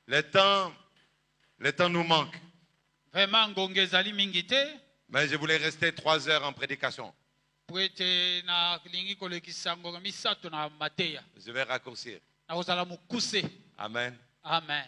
Le temps nous manque. Vraiment, ngongezali mingite. Mais je voulais rester 3 heures en prédication. Puete na lingi kolekisa ngonga misato na mateya. Je vais raccourcir. Na kozala mukuse. Amen. Amen.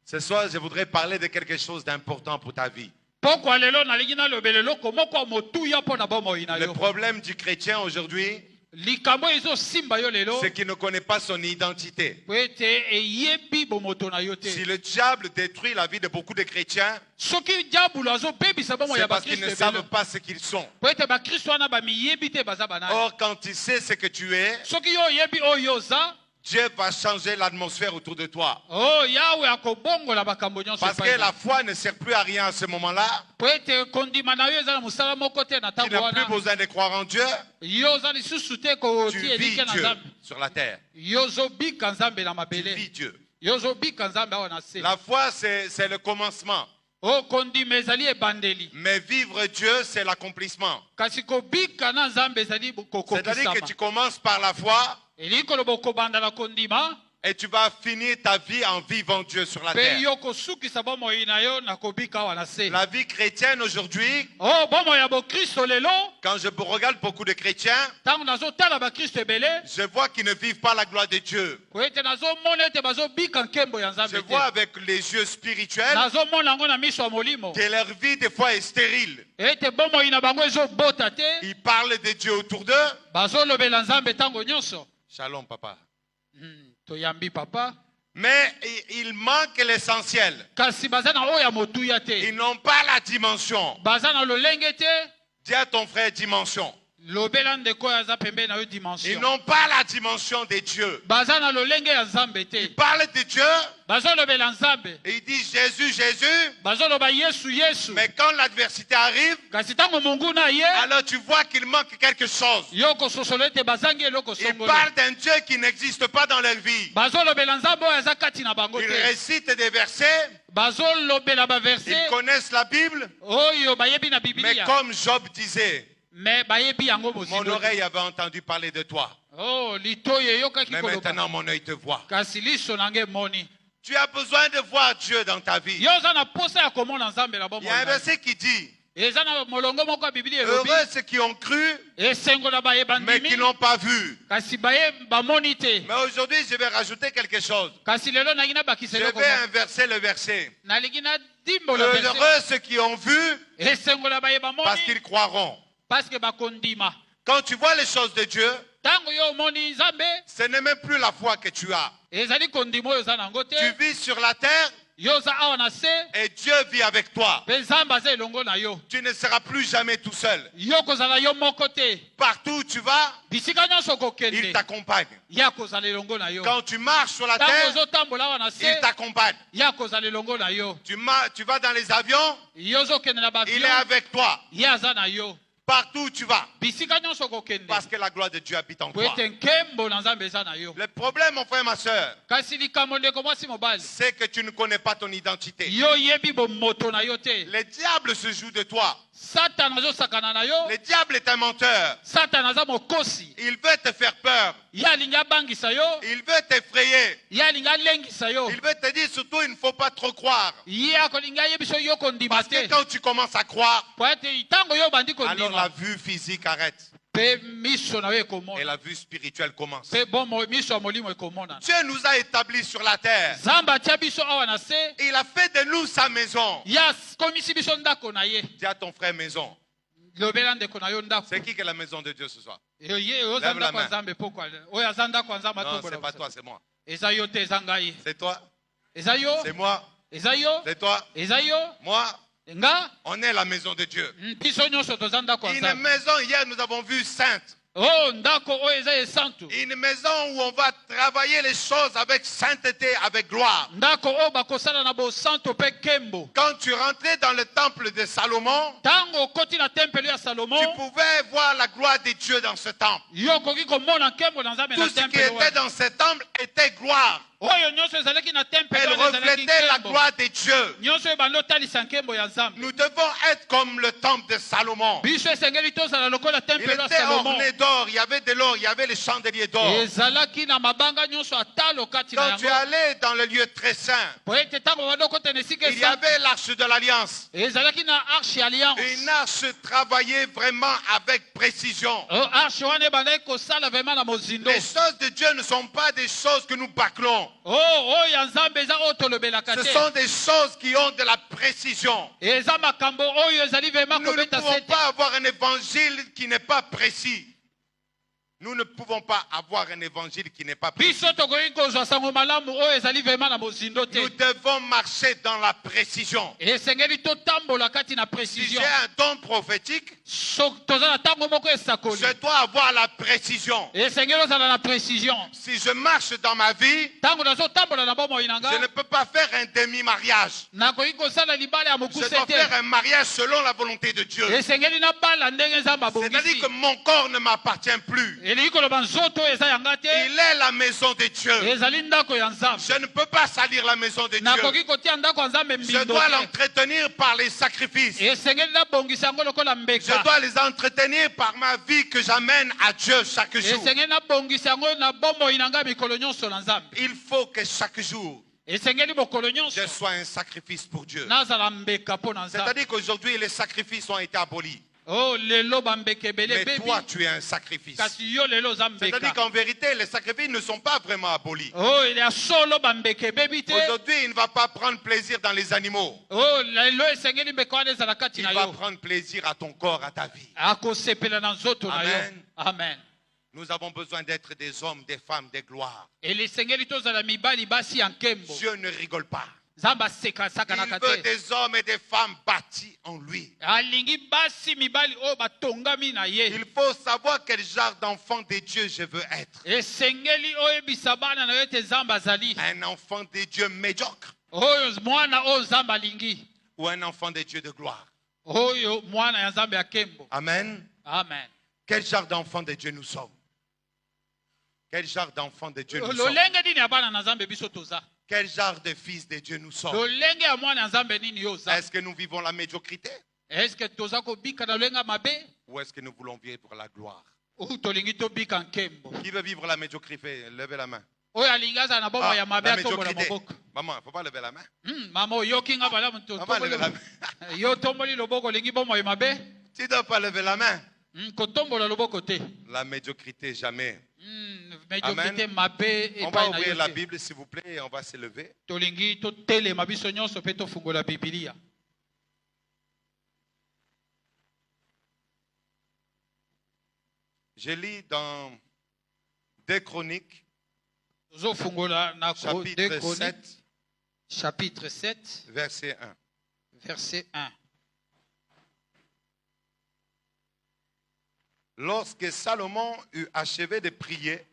Ce soir, je voudrais parler de quelque chose d'important pour ta vie. Pourquoi lelo na lingi na lobelelo komoko motuya pona bomo ina yo. Le problème du chrétien aujourd'hui, Likambo ezo simba yo lelo. c'est qu'il ne connaît pas son identité. Puete eyebi bomoto na yo te. Si le diable détruit la vie de beaucoup de chrétiens, Soki diabolo azo bebisa bomo c'est ya ba parce qu'ils Christ ne savent pas ce qu'ils sont. Puete ba Christ wana ba miyebi te baza banana. Or, quand tu sais ce que tu es, Soki yo yebi oyo za. Dieu va changer l'atmosphère autour de toi. Oh, Yahweh akobongo la bakambo nyonso. Parce que la foi ne sert plus à rien à ce moment-là. Puete kondima na yo ezala musala moko te na Tu tango n'as plus wana. besoin de croire en Dieu. Yo za lisusu te ko Tu tie vis dike na Dieu Nzambe. sur la terre. Yo zo bika Nzambe na Tu mabele. vis Dieu. Yo zo bika Nzambe awa na se. La foi, c'est le commencement. Oh, kondima ezali ebandeli. Mais vivre Dieu, c'est l'accomplissement. Kasi ko bika na Nzambe ezali C'est-à-dire que kokokisama. tu commences par la foi Eli koloba kobanda na kondima. et tu vas finir ta vie en vivant Dieu sur la Pe terre. yo kosukisa bomo ina yo na kobika awa na se. La vie chrétienne aujourd'hui, Oh, bomo ya bo Kristo lelo. quand je regarde beaucoup de chrétiens, Tango nazo tala ba Kristo ebele. je vois qu'ils ne vivent pas la gloire de Dieu. Puete nazo mona ete bazo bika nkembo ya Je Nzambe te. vois avec les yeux spirituels Nazo mona ngo na miso ya molimo. que leur vie des fois est stérile. Ete bomo ina bango ezo bota te. Ils parlent de Dieu autour d'eux. Bazo lobela Nzambe tango nyonso. Shalom, papa. Toyambi papa. Mais il manque l'essentiel. Kasi baza na oya motuya te. Ils n'ont pas la dimension. Baza na lolenge te. Dis à ton frère dimension. Lobela ndeko ya za pembe na yo Ils dimension. n'ont pas la dimension de Dieu. Baza na lolenge ya Nzambe te. Ils parlent de Dieu Bazo lobela Nzambe. et ils disent Jésus, Jésus. Bazo loba Yesu Yesu. Mais quand l'adversité arrive, Kasi tango mungu na ye. alors tu vois qu'il manque quelque chose. Yo kososolo ete bazangi eloko Ils songolo. parlent d'un Dieu qui n'existe pas dans leur vie. Bazo lobela Nzambe oyo aza kati na bango Ils te. récitent des versets, Bazo lobela ba ils verset. connaissent la Bible, Oyo bayebi na mais Biblia. comme Job disait, Mais bayebi yango mon bozindo. oreille avait entendu parler de toi, Oh, litoye yokaki mais koloba. maintenant mon œil te voit. Kasi liso nange moni. Tu as besoin de voir Dieu dans ta vie. Yo za na posa ya komona Nzambe na bomo. Il y a un verset qui dit, Eza na molongo moko ya Biblia elobi. heureux ceux qui ont cru, Esengo na baye mais qui bandimi. n'ont pas vu. Kasi baye bamoni te. Mais aujourd'hui, je vais rajouter quelque chose. Kasi lelo nangi na Je bakiselo vais inverser le verset. nalingi na dimbo la verset. Heureux ceux qui ont vu, Esengo na baye parce bamoni. qu'ils croiront. Parce que bakondima. Quand tu vois les choses de Dieu, Tango yo moni Nzambe. ce n'est même plus la foi que tu as. Ezali kondimo yo za nango te. Tu vis sur la terre Yo za awa na se. et Dieu vit avec toi. Pe Nzambe aza elongo na yo. Tu ne seras plus jamais tout seul. Yo kozala yo moko te. Partout où tu vas, Bisika nyonso il kokende. t'accompagne. Ya kozala elongo na yo. Quand tu marches sur la Tango terre, ozotambola awa na il se. t'accompagne. Ya kozala elongo na yo. Tu vas dans les avions, Yo ozokende na il baavion. est avec toi. Ya aza na yo. Partout où tu vas, Bisika nyonso kokende. parce que la gloire de Dieu habite en Po toi. ete nkembo na Nzambe eza na yo. Le problème, mon frère, ma soeur, Kasi likambo ndeko mwasi mobali. c'est que tu ne connais pas ton identité. Yo yebi bomoto na yo te. Le diable se joue de toi. Satan azosakana na yo. Le diable est un menteur. Satan aza mokosi. Il veut te faire peur. Ye alingi abangisa yo. Il veut t'effrayer. Ye alingi alengisa yo. Il veut te dire surtout, il ne faut pas trop croire. Ye akolingi ayebiso yo kondima Parce que te. quand tu commences à croire, Po ete ntango yo obandi alors la kondima. vue physique arrête. Pe miso na yo Et ekomona. la vue spirituelle commence. Pe miso ya molimo ekomona. Dieu nous a établis sur la terre. Nzambe atia biso awa na se. Il a fait de nous sa maison. Ya komisi biso ndako na ye. Dis à ton frère maison. Lobela ndeko na yo ndako. C'est qui est la maison de Dieu ce soir? Ye oza Lève la ndako ya main. Nzambe pokwa. Oyo aza ndako ya Nzambe Non, atombola. c'est pas toi, c'est moi. Eza yo te eza ngai. C'est toi, Eza yo. c'est moi, Eza yo. c'est toi, Eza yo. moi. Nga. On est la maison de Dieu. Biso nyonso toza ndako ya Une Nzambe. maison, hier nous avons vu sainte. Oh, ndako oyo eza esantu. Une maison où on va travailler les choses avec sainteté, avec gloire. Ndako oyo bakosala na bosantu mpe kembo. Quand tu rentrais dans le temple de Salomon, Tango okoti na tempelo ya Salomo, tu pouvais voir la gloire de Dieu dans ce temple. yo okoki komona nkembo na Nzambe Tout na ce qui tempelo était wana. dans ce temple était gloire. oyo nyonso ezalaki na temple Elle wana ezalaki reflétait la nkembo. gloire de Dieu. Nyonso oyo bando otalisa nkembo ya Nzambe. Nous devons être comme le temple de Salomon. Biso esengeli tozala lokola Il temple ya était Salomo. orné d'or, il y avait de l'or, il y avait les chandeliers d'or. Ezalaki na mabanga nyonso atalo kati na Quand tu yango. allais dans le lieu très saint, Po ete ntango bando okota na esika il y esa. avait l'arche de l'alliance. Ezalaki na arche ya alliance. Une arche travaillée vraiment avec précision. Arche wana ebandaki kosala vraiment na mozindo. Les choses de Dieu ne sont pas des choses que nous bâclons. Oyo ya Nzambe eza oyo tolobelaka Ce te. sont des choses qui ont de la précision. Eza makambo oyo ezali vraiment Nous ne kobeta pouvons sete. pas avoir un évangile qui n'est pas précis. Nous ne pouvons pas avoir un évangile qui n'est pas précis. Biso tokoki kozwa sango malamu oyo ezali vraiment na mozindo te. Nous devons marcher dans la précision. Esengeli totambola kati na Si précision. j'ai un don prophétique, Toza na ntango moko esakoli. je dois avoir la précision. Esengeli ozala na précision. Si je marche dans ma vie, Ntango nazotambola na bomoi na je ne nga, peux pas faire un demi-mariage. nakoki kosala libala ya Je mokuse dois faire te. un mariage selon la volonté de Dieu. Esengeli nabala ndenge Nzambe C'est-à-dire abongisi. que mon corps ne m'appartient plus. Elingi koloba nzoto eza yanga te. Il est la maison de Dieu. Ezali ndako ya Nzambe. Je ne peux pas salir la maison de Dieu. Nakoki kotia ndako ya Nzambe Je mbindo dois te. l'entretenir par les sacrifices. Esengeli nabongisa yango lokola Je mbeka. dois les entretenir par ma vie que j'amène à Dieu chaque jour. Esengeli nabongisa yango na bomoi na nga mikolo nyonso na Nzambe. Il faut que chaque jour, Esengeli mokolo nyonso je sois un sacrifice pour Dieu. nazala mbeka mpo na Nzambe. C'est-à-dire qu'aujourd'hui, les sacrifices ont été abolis. Oh lelo bambeka ebele Mais bebi. toi, tu es un sacrifice. Kasi yo lelo oza C'est-à-dire mbeka. qu'en vérité, les sacrifices ne sont pas vraiment abolis. Oh il y a solo bambeka ebebi te. Aujourd'hui, il ne va pas prendre plaisir dans les animaux. Oh lelo esengeli mbeka wana ezala kati Il na va yo. prendre plaisir à ton corps, à ta vie. Akosepela na nzoto na yo. Amen. Amen. Nous avons besoin d'être des hommes, des femmes, des gloires. Elesengeli tozala mibali basi ya nkembo. Dieu ne rigole pas. Nzambe aseka Il na veut te. des hommes et des femmes bâtis en lui. Alingi basi mibali oyo batongami na ye. Il faut savoir quel genre d'enfant de Dieu je veux être. Esengeli oyebisa bana na yo ete Nzambe azali. Un enfant de Dieu médiocre Oyo mwana oyo Nzambe alingi. ou un enfant de Dieu de gloire. Oyo mwana ya Nzambe ya nkembo. Amen. Amen. Quel genre d'enfant de Dieu nous sommes? Quel genre d'enfant de Dieu nous sommes? Lolenge nini ya bana na Nzambe biso toza? Quel genre de fils de Dieu nous sommes? Lolenge ya mwana ya Nzambe nini yo oza? Est-ce que nous vivons la médiocrité Est-ce que toza kobika na lolenge ya mabe? ou est-ce que nous voulons vivre la gloire? Ou tolingi tobika nkembo? Qui veut vivre la médiocrité? Levez la main. Oyo alingi azala na bomoi ya mabe la atombola médiocrité. maboko. Maman, il ne faut pas lever la main. Mama oyoki nga balamu Maman, levez la main. yo tomboli loboko olingi bomoi mabe? Tu ne dois pas lever la main. Kotombola loboko te. La médiocrité, jamais. Médiocrité mabe On va epai na ouvrir yo la te. Bible, s'il vous plaît, et on va se lever. Tolingi totelema biso nyonso mpe tofungola Biblia. Je lis dans 2 Chroniques, Tozofungola na chapitre 2 7, Chroniques, chapitre 7, verset 1. verset 1. Lorsque Salomon eut achevé de prier,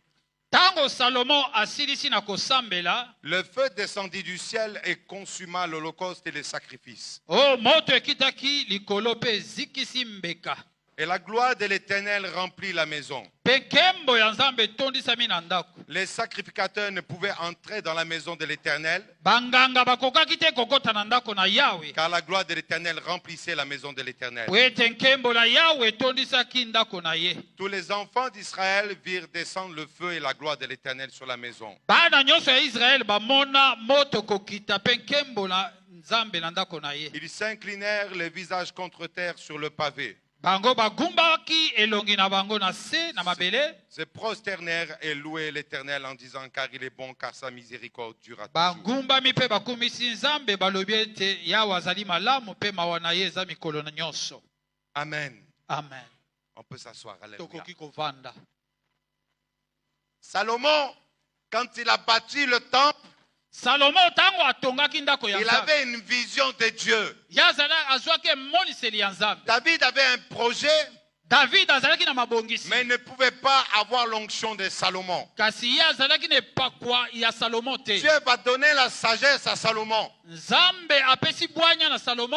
Tango Salomon asilisi na kosambela, le feu descendit du ciel et consuma l'holocauste et les sacrifices. oh moto ekitaki likolo mpe ezikisi mbeka. Et la gloire de l'Éternel remplit la maison. Mpe nkembo ya Nzambe etondisami na ndako. Les sacrificateurs ne pouvaient entrer dans la maison de l'Éternel, Banganga bakokaki te kokota na ndako na Yawe. car la gloire de l'Éternel remplissait la maison de l'Éternel. Po ete nkembo na Yawe etondisaki ndako na ye. Tous les enfants d'Israël virent descendre le feu et la gloire de l'Éternel sur la maison. Bana nyonso ya Israele bamona moto kokita mpe nkembo na Nzambe na ndako na ye. Ils s'inclinèrent les visages contre terre sur le pavé, Bango bagumbaki elongi na bango na se na mabele. se prosternèrent et louaient l'Éternel en disant, car il est bon, car sa miséricorde dure toujours. Bagumbami mpe bakumisi Nzambe balobi ete Yawe azali malamu mpe mawa na ye eza mikolo na nyonso. Amen. Amen. On peut s'asseoir. Alléluia. Tokoki kovanda. Salomon, quand il a bâti le temple, Salomo tango atongaki ndako ya il Nzambe. avait une vision de Dieu. Yazala azwaki emoniseli ya Nzambe. David avait un projet, David azalaki na mabongisi. mais ne pouvait pas avoir l'onction de Salomon. Kasi ye azalaki na epakwa ya Salomo te. Dieu va donner la sagesse à Salomon. Nzambe apesi bwanya na Salomo.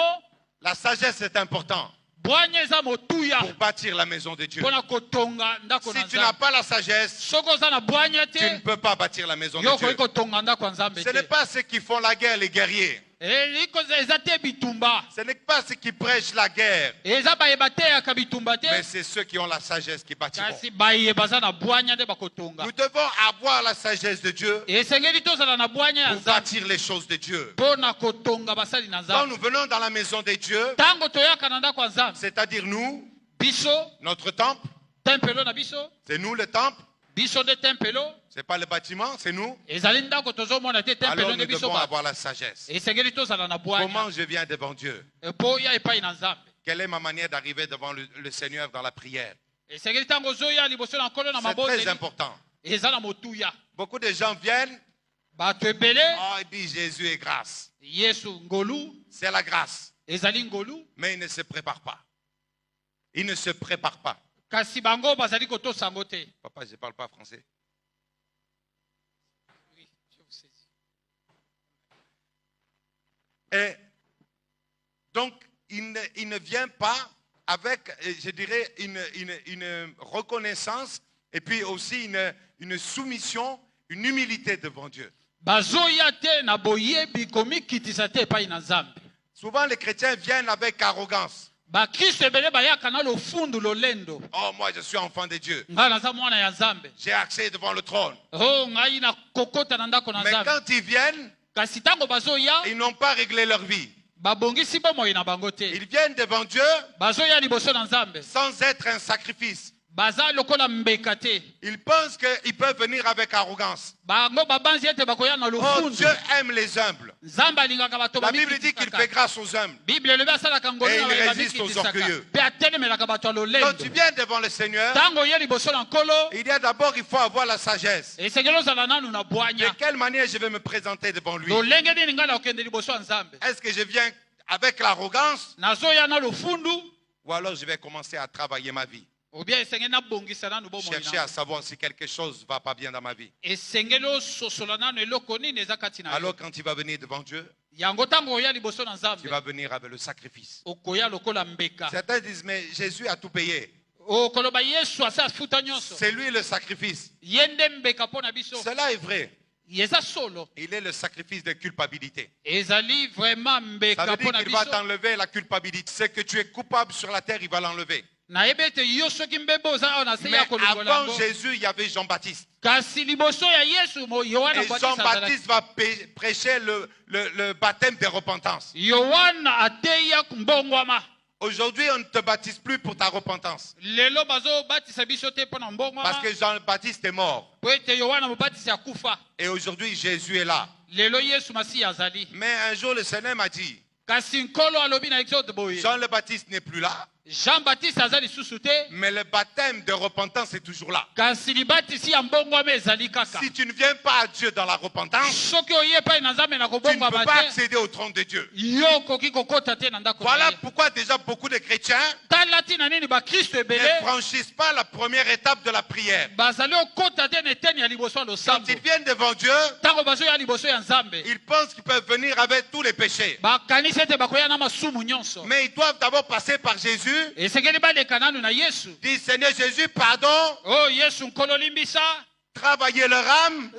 La sagesse est importante. bwanya eza motuya pour bâtir la maison de Dieu. mpona kotonga ndako na Si tu n'as nzambe pas la sagesse, soki oza na bwanya tu ne te peux pas bâtir la maison yo de Dieu. okoki kotonga ndako ya nzambe Ce n'est te pas ceux qui font la guerre, les guerriers. eza te bitumba Ce n'est pas ceux qui prêchent la guerre, eza bayeba te yaka bitumba te mais c'est ceux qui ont la sagesse qui bâtiront. kasi bayeba baza na bwanya nde bakotonga Nous devons avoir la sagesse de Dieu esengeli tozala na bwanya ya pour nzambe bâtir les choses de Dieu. mpona kotonga basali na Quand nzambe nous venons dans la maison de Dieu, ntango toyaka na ndako ya nzambe c'est-à-dire nous, biso notre temple, tempelo na biso c'est nous le temple, biso nde tempelo c'est pas le bâtiment, c'est nous. ezali ndako tozomona te tempelo Alors nde nous biso devons bato avoir la sagesse. esengeli tozala na bwanya Comment je viens devant Dieu? mpo oya epai na nzambe Quelle est ma manière d'arriver devant le Seigneur dans la prière? esengeli ntango ozoya liboso na nkolo na C'est très mabondeli important. eza na motuya Beaucoup de gens viennent, bato ebele oh, ils disent Jésus est grâce. yesu ngolu C'est la grâce. ezali ngolu Mais ils ne se préparent pas. Ils ne se préparent pas. kasi bango bazali kotosa yango te. Papa, je ne parle pas français. Et donc, il ne vient pas avec, je dirais, une reconnaissance et puis aussi une soumission, une humilité devant Dieu. bazoya te na boyebi komikitisa te epai na nzambe. Souvent, les chrétiens viennent avec arrogance. bakristo ebele bayaka na lofundu lolendo. Oh, moi, je suis enfant de Dieu. ngai naza mwana ya nzambe. J'ai accès devant le trône. oh ngai na kokota na ndako na Mais nzambe. quand ils viennent, kasi ntango bazoya ils n'ont pas réglé leur vie. babongisi bomoi na bango te. Ils viennent devant Dieu bazoya liboso na nzambe sans être un sacrifice. baza lokola mbeka te. Ils pensent qu'ils peuvent venir avec arrogance. bango babanzi ete bakoya na Oh, lofundu. Dieu aime les humbles. nzambe alingaka bato La Bible dit qu'il fait grâce aux humbles. bible elobi asalaka ngolu Et na il bato résiste aux bamikitisaka. orgueilleux. mpe atelemelaka bato ya Quand lolendo. tu viens devant le Seigneur, ntango oye liboso na nkolo il y a d'abord, il faut avoir la sagesse. esengeli ozala nanu na De bwanya. quelle manière je vais me présenter devant lui? lolenge nini ngai na kokende liboso ya nzambe. Est-ce que je viens avec l'arrogance nazoya na lofundu ou alors je vais commencer à travailler ma vie? obia esengeli nabongisa nanu bomoi Chercher na à savoir si quelque chose ne va pas bien dans ma vie. esengeli ososola nanu eloko nini eza kati na yo. Alors quand tu vas venir devant Dieu, yango ntango oya liboso na tu nzambe vas venir avec le sacrifice. okoya lokola mbeka. Certains disent, mais Jésus a tout payé. okoloba yesu asa afuta nyonso. C'est lui le sacrifice. ye nde mbeka mpo na biso. Cela est vrai. eza solo. Il est le sacrifice de culpabilité. ezali vraiment Ça mbeka veut mpo dire na qu'il va biso. t'enlever la culpabilité. C'est que tu es coupable sur la terre, il va l'enlever. nayebi ete yo soki mbebe oza awa na se Mais ya kolongola avant yango. Jésus, il y avait Jean-Baptiste. kasi liboso ya yesu yohana Et Mbatiza azalaki. Jean-Baptiste va prêcher le baptême de repentance. yohana ateya mbongwama. Aujourd'hui, on ne te baptise plus pour ta repentance. lelo bazobatisa biso te mpo na Parce mbongwama. que Jean-Baptiste est mort. po ete yohana mobatisi akufa. Et aujourd'hui, Jésus est là. lelo yesu masiya azali. Mais un jour, le Seigneur m'a dit, kasi nkolo alobi na exode boye. Jean le Baptiste n'est plus là, jean-baptiste aza lisusu te. mais le baptême de repentance est toujours là. kasi libatisi ya mbongwama ezali kaka. Si tu ne viens pas à Dieu dans la repentance, soki oye epai na nzambe na tu ne kobongwama peux pas te accéder au trône de Dieu. yo okoki kokota te na ndako na Voilà ye. pourquoi déjà beaucoup de chrétiens tala ntina nini bakristo ne ebele franchissent pas la première étape de la prière. bazali okota te na eteni ya liboso ya Quand losambo. ils viennent devant Dieu, ntango bazoya liboso ya nzambe ils pensent qu'ils peuvent venir avec tous les péchés. bakanisi ete bakoya na masumu nyonso. Mais ils doivent d'abord passer par Jésus. esengeli baleka nanu na yesu. Dire Seigneur Jésus, pardon, o yesu nkolo limbisa. travailler leur âme,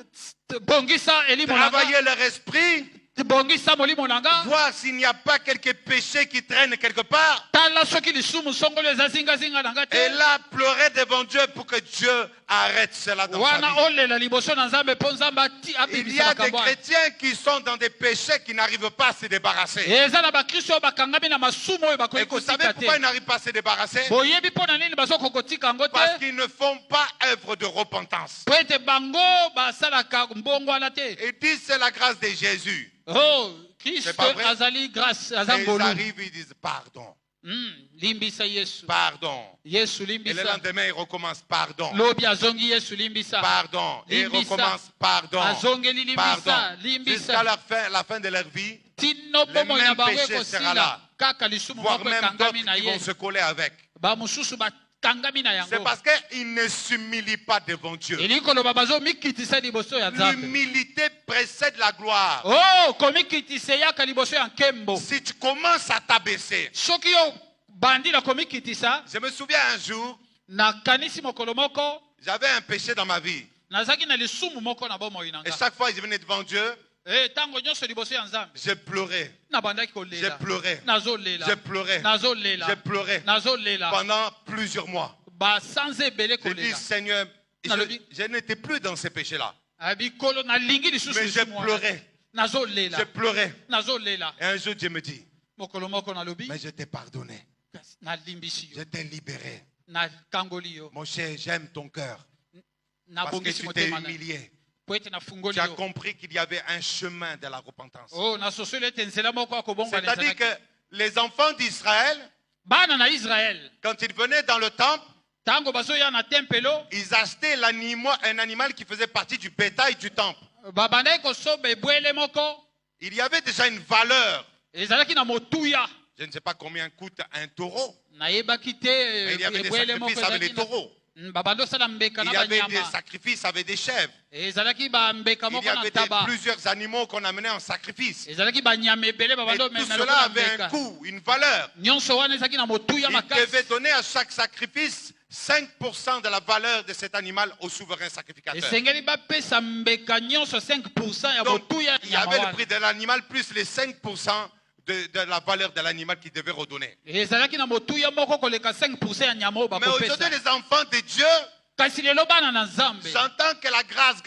bongisa elimo nanga. travailler leur esprit, bongisa molimo nanga. voir s'il n'y a pas quelques péchés qui traînent quelque part. tala soki lisumu songolo eza zingazinga nanga te. Et là, pleurer devant Dieu pour que Dieu arrête cela dans sa wana vie. olela liboso na nzambe mpo nzambe Il y abimisa a des makambo wana. chrétiens qui sont dans des péchés qui n'arrivent pas à se débarrasser. eza na bakristo oyo bakangami na masumu oyo Et bakoki vous savez kotika pourquoi ils te. n'arrivent pas à se débarrasser? boyebi mpo na nini bazokokotika yango Parce te. qu'ils ne font pas œuvre de repentance. po ete bango basalaka mbongwana te. Ils disent c'est la grâce de Jésus. oh kristo C'est pas vrai. azali grâce aza Et ils ngolu. arrivent, ils disent pardon, limbisa yesu. pardon. yesu Et le limbisa. lendemain, ils recommencent pardon, lobi azongi yesu limbisa. pardon. Et ils Limbisa. recommencent pardon, azongeli pardon. limbisa. Jusqu'à limbisa. la fin de leur vie, tino Le bomoi na même bango péché sera ekosila. là. kaka lisumu voire moko même ekangami d'autres na qui ye. vont se coller avec. bamosusu bakangami na C'est yango. parce qu'ils ne s'humilient pas devant Dieu. elingi koloba bazomikitisa liboso ya nzambe. L'humilité précède la gloire. oh komikitisa eyaka liboso ya nkembo. Si tu commences à t'abaisser, soki yo bandi la komikitisa Je me souviens un jour, nakanisi mokolo moko j'avais un péché dans ma vie. nazaki na lisumu moko na bomoi Et nanga chaque fois que je venais devant Dieu, tango nyonso liboso ya nzambe je pleurais. nabandaki Je kolela pleurais. nazolela Je pleurais. nazolela Je pleurais nazolela pendant plusieurs mois. basanza ebele Je dis, kolela Seigneur, Nalobi. je n'étais plus dans ces péchés-là. abikolo nalingi lisusu Mais je lisumu wana. pleurais. nazolela Je pleurais. nazolela Et un jour, Dieu me dit, mokolo moko nalobi mais je t'ai pardonné. kasi nalimbisi Je yo t'ai libéré. nakangoli yo Mon cher, j'aime ton cœur. Parce que nabongisi tu t'es motema na humilié. po ete nafungoli Tu as yo compris qu'il y avait un chemin de la repentance. oh nasosoli ete nzela moko ya kobongana C'est-à-dire ezalaki. que les enfants d'Israël, bana na israel quand ils venaient dans le temple, tango bazoya na tempelo ils achetaient un animal qui faisait partie du bétail du temple. babandaki kosoba ebwele moko Il y avait déjà une valeur. ezalaki na motuya Je ne sais pas combien coûte un taureau. nayebaki te Mais il y avait des ebwele moko sacrifices avec les ezalaki na- taureaux. babandi osala mbeka Il na y avait des banyama sacrifices avec des chèvres. ezalaki bambeka Il y moko na avait ntaba plusieurs animaux qu'on amenait en sacrifice. ezalaki banyama ebele Et babandi tout omema cela lokola avait un mbeka coût, une valeur. nyonso wana ezalaki na motuya Il devait makasi donner à chaque sacrifice 5% de la valeur de cet animal au souverain sacrificateur. esengeli bapesa mbeka nyonso 5% ya Donc, motuya il y nyama avait le wana prix de l'animal plus les 5% de la valeur de l'animal qu'il devait redonner. ezalaki na motuya moko koleka 5% ya nyama oyo Mais aujourd'hui, bakopesa les enfants de Dieu, kasi lelo bana na nzambe j'entends que la grâce.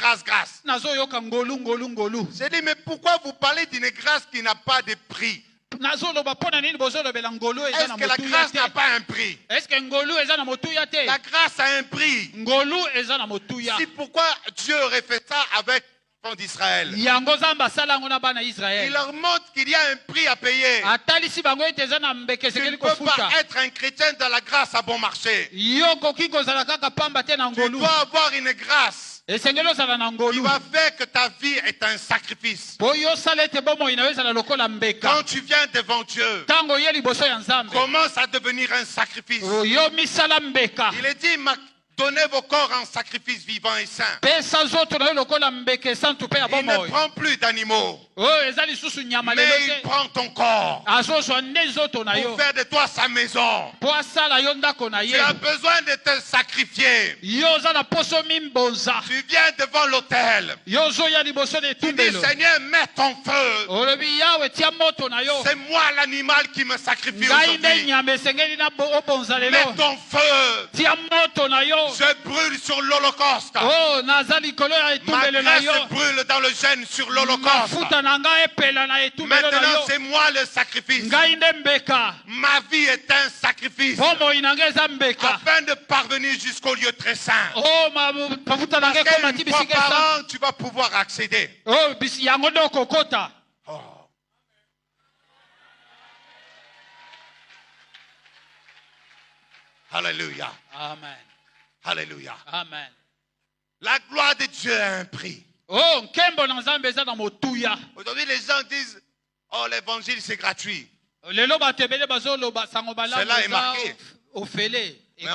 nazoyoka ngolu ngolu ngolu J'ai dit, mais pourquoi vous parlez d'une grâce qui n'a pas de prix? nazoloba mpo na nini bozolobela ngolu eza Est-ce na que la motuya grâce te n'a pas un prix? estce ngolu eza na motuya te La grâce a un prix. ngolu eza na motuya C'est pourquoi Dieu aurait fait ça avec les enfants d'Israël. yango nzambe asala yango na bana ya Il israele leur montre qu'il y a un prix à payer. atalisi bango ete eza na mbeke Tu ne esengeli peux kofuta pas être un chrétien dans la grâce à bon marché. yo koki kozala kaka pamba te na Tu ngolu dois avoir une grâce esengeli ozala na qui ngolu va faire que ta vie est un sacrifice. po yo osala ete bomoi na yo ezala lokola mbeka Quand tu viens devant Dieu, ntango ye liboso ya nzambe commence à devenir un sacrifice. yo misala mbeka Il est dit, donnez vos corps en sacrifice vivant et saint. pesa nzoto na yo lokola mbeka esantu mpe ya Il ne bomoi prend plus d'animaux, oyo eza lisusu nyama mais lelo il te prend ton corps azozwa nde nzoto na yo pour faire de toi sa maison. mpo asala yo ndako na Tu ye as besoin de te sacrifier. yo oza na poso mimbonza Tu viens devant l'autel. yo ozoya liboso na Tu dis, etumbelo Seigneur, mets ton feu. olobi yawe tia moto na yo C'est moi l'animal qui me sacrifie ngai nde aujourd'hui. nyama esengeli na obonza lelo Mets ton feu. tia moto na yo Je brûle sur l'holocauste. oh naza likolo ya Ma etumbelo na graisse yo brûle dans le gène sur l'holocauste. mafuta na ngai epela na etumbelo na Maintenant, yo c'est moi le sacrifice. ngai nde mbeka Ma vie est un sacrifice bomoi na ngai eza mbeka afin de parvenir jusqu'au lieu très saint. oh mafuta na ngai ekoma ti Une fois bisika par esa an, tu vas pouvoir accéder. oh yango nde okokota Oh. Alléluia. amen Alléluia. amen La gloire de Dieu a un prix. oh nkembo na nzambe eza na motuya Aujourd'hui, les gens disent, oh, l'évangile, c'est gratuit. lelo bato ebele bazoloba sango Cela balamu est eza marqué. ofele Mais